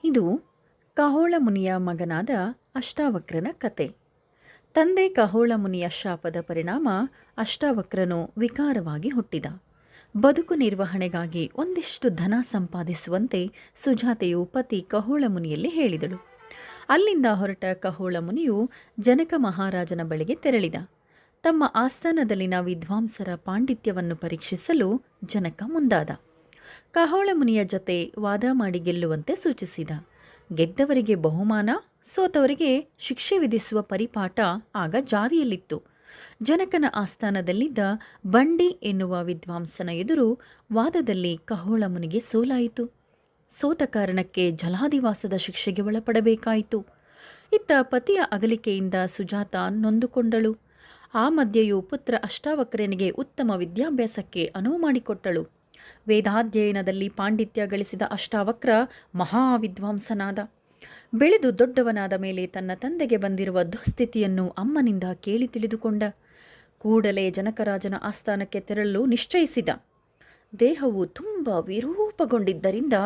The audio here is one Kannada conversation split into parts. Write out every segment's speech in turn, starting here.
ಇದು ಕಹೋಳ ಮುನಿಯ ಮಗನಾದ ಅಷ್ಟಾವಕ್ರನ ಕತೆ. ತಂದೆ ಕಹೋಳ ಮುನಿಯ ಶಾಪದ ಪರಿಣಾಮ ಅಷ್ಟಾವಕ್ರನು ವಿಕಾರವಾಗಿ ಹುಟ್ಟಿದ. ಬದುಕು ನಿರ್ವಹಣೆಗಾಗಿ ಒಂದಿಷ್ಟು ಧನ ಸಂಪಾದಿಸುವಂತೆ ಸುಜಾತೆಯು ಪತಿ ಕಹೋಳ ಮುನಿಯಲ್ಲಿ ಹೇಳಿದಳು. ಅಲ್ಲಿಂದ ಹೊರಟ ಕಹೋಳ ಮುನಿಯು ಜನಕ ಮಹಾರಾಜನ ಬಳಿಗೆ ತೆರಳಿದ. ತಮ್ಮ ಆಸ್ಥಾನದಲ್ಲಿನ ವಿದ್ವಾಂಸರ ಪಾಂಡಿತ್ಯವನ್ನು ಪರೀಕ್ಷಿಸಲು ಜನಕ ಮುಂದಾದ. ಕಹೋಳ ಮುನಿಯ ಜೊತೆ ವಾದ ಮಾಡಿ ಗೆಲ್ಲುವಂತೆ ಸೂಚಿಸಿದ. ಗೆದ್ದವರಿಗೆ ಬಹುಮಾನ, ಸೋತವರಿಗೆ ಶಿಕ್ಷೆ ವಿಧಿಸುವ ಪರಿಪಾಠ ಆಗ ಜಾರಿಯಲ್ಲಿತ್ತು. ಜನಕನ ಆಸ್ಥಾನದಲ್ಲಿದ್ದ ಬಂಡಿ ಎನ್ನುವ ವಿದ್ವಾಂಸನ ಎದುರು ವಾದದಲ್ಲಿ ಕಹೋಳ ಮುನಿಗೆ ಸೋಲಾಯಿತು. ಸೋತ ಕಾರಣಕ್ಕೆ ಜಲಾದಿವಾಸದ ಶಿಕ್ಷೆಗೆ ಒಳಪಡಬೇಕಾಯಿತು. ಇತ್ತ ಪತಿಯ ಅಗಲಿಕೆಯಿಂದ ಸುಜಾತ ನೊಂದುಕೊಂಡಳು. ಆ ಮಧ್ಯೆಯೂ ಪುತ್ರ ಅಷ್ಟಾವಕ್ರನಿಗೆ ಉತ್ತಮ ವಿದ್ಯಾಭ್ಯಾಸಕ್ಕೆ ಅನುವು ಮಾಡಿಕೊಟ್ಟಳು. ವೇದಾಧ್ಯಯನದಲ್ಲಿ ಪಾಂಡಿತ್ಯ ಗಳಿಸಿದ ಅಷ್ಟಾವಕ್ರ ಮಹಾವಿದ್ವಾಂಸನಾದ. ಬೆಳೆದು ದೊಡ್ಡವನಾದ ಮೇಲೆ ತನ್ನ ತಂದೆಗೆ ಬಂದಿರುವ ದುಸ್ಥಿತಿಯನ್ನು ಅಮ್ಮನಿಂದ ಕೇಳಿ ತಿಳಿದುಕೊಂಡ. ಕೂಡಲೇ ಜನಕರಾಜನ ಆಸ್ಥಾನಕ್ಕೆ ತೆರಳಲು ನಿಶ್ಚಯಿಸಿದ. ದೇಹವು ತುಂಬ ವಿರೂಪಗೊಂಡಿದ್ದರಿಂದ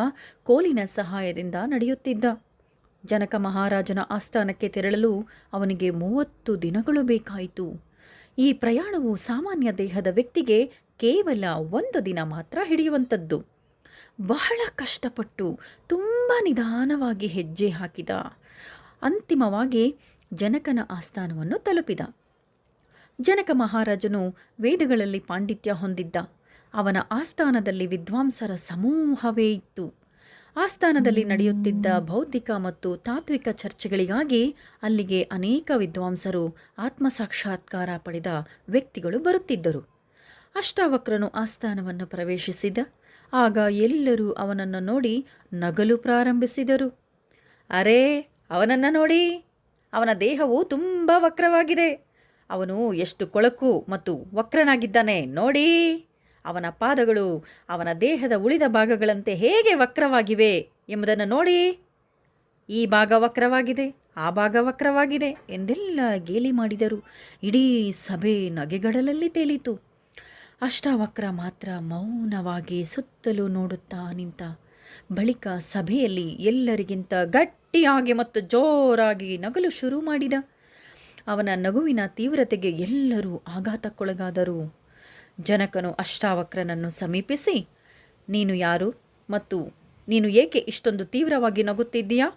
ಕೋಲಿನ ಸಹಾಯದಿಂದ ನಡೆಯುತ್ತಿದ್ದ. ಜನಕ ಮಹಾರಾಜನ ಆಸ್ಥಾನಕ್ಕೆ ತೆರಳಲು ಅವನಿಗೆ 30 ದಿನಗಳು ಬೇಕಾಯಿತು. ಈ ಪ್ರಯಾಣವು ಸಾಮಾನ್ಯ ದೇಹದ ವ್ಯಕ್ತಿಗೆ ಕೇವಲ 1 ದಿನ ಮಾತ್ರ ಹಿಡಿಯುವಂಥದ್ದು. ಬಹಳ ಕಷ್ಟಪಟ್ಟು ತುಂಬ ನಿಧಾನವಾಗಿ ಹೆಜ್ಜೆ ಹಾಕಿದ. ಅಂತಿಮವಾಗಿ ಜನಕನ ಆಸ್ಥಾನವನ್ನು ತಲುಪಿದ. ಜನಕ ಮಹಾರಾಜನು ವೇದಗಳಲ್ಲಿ ಪಾಂಡಿತ್ಯ ಹೊಂದಿದ್ದ. ಅವನ ಆಸ್ಥಾನದಲ್ಲಿ ವಿದ್ವಾಂಸರ ಸಮೂಹವೇ ಇತ್ತು. ಆಸ್ಥಾನದಲ್ಲಿ ನಡೆಯುತ್ತಿದ್ದ ಬೌದ್ಧಿಕ ಮತ್ತು ತಾತ್ವಿಕ ಚರ್ಚೆಗಳಿಗಾಗಿ ಅಲ್ಲಿಗೆ ಅನೇಕ ವಿದ್ವಾಂಸರು, ಆತ್ಮಸಾಕ್ಷಾತ್ಕಾರ ಪಡೆದ ವ್ಯಕ್ತಿಗಳು ಬರುತ್ತಿದ್ದರು. ಅಷ್ಟಾವಕ್ರನು ಆಸ್ಥಾನವನ್ನು ಪ್ರವೇಶಿಸಿದ. ಆಗ ಎಲ್ಲರೂ ಅವನನ್ನು ನೋಡಿ ನಗಲು ಪ್ರಾರಂಭಿಸಿದರು. ಅರೇ, ಅವನನ್ನು ನೋಡಿ, ಅವನ ದೇಹವು ತುಂಬ ವಕ್ರವಾಗಿದೆ. ಅವನು ಎಷ್ಟು ಕೊಳಕು ಮತ್ತು ವಕ್ರನಾಗಿದ್ದಾನೆ ನೋಡಿ. ಅವನ ಪಾದಗಳು ಅವನ ದೇಹದ ಉಳಿದ ಭಾಗಗಳಂತೆ ಹೇಗೆ ವಕ್ರವಾಗಿವೆ ಎಂಬುದನ್ನು ನೋಡಿ. ಈ ಭಾಗ ವಕ್ರವಾಗಿದೆ, ಆ ಭಾಗ ವಕ್ರವಾಗಿದೆ ಎಂದೆಲ್ಲ ಗೇಲಿ ಮಾಡಿದರು. ಇಡೀ ಸಭೆ ನಗೆಗಡಲಲ್ಲಿ ತೇಲಿತು. ಅಷ್ಟಾವಕ್ರ ಮಾತ್ರ ಮೌನವಾಗಿ ಸುತ್ತಲೂ ನೋಡುತ್ತಾ ನಿಂತ. ಬಳಿಕ ಸಭೆಯಲ್ಲಿ ಎಲ್ಲರಿಗಿಂತ ಗಟ್ಟಿಯಾಗಿ ಮತ್ತು ಜೋರಾಗಿ ನಗಲು ಶುರು ಮಾಡಿದ. ಅವನ ನಗುವಿನ ತೀವ್ರತೆಗೆ ಎಲ್ಲರೂ ಆಘಾತಕ್ಕೊಳಗಾದರು. ಜನಕನು ಅಷ್ಟಾವಕ್ರನನ್ನು ಸಮೀಪಿಸಿ, ನೀನು ಯಾರು ಮತ್ತು ನೀನು ಏಕೆ ಇಷ್ಟೊಂದು ತೀವ್ರವಾಗಿ ನಗುತ್ತಿದ್ದೀಯಾ?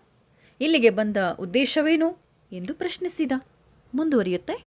ಇಲ್ಲಿಗೆ ಬಂದ ಉದ್ದೇಶವೇನು ಎಂದು ಪ್ರಶ್ನಿಸಿದ. ಮುಂದುವರಿಯುತ್ತೆ.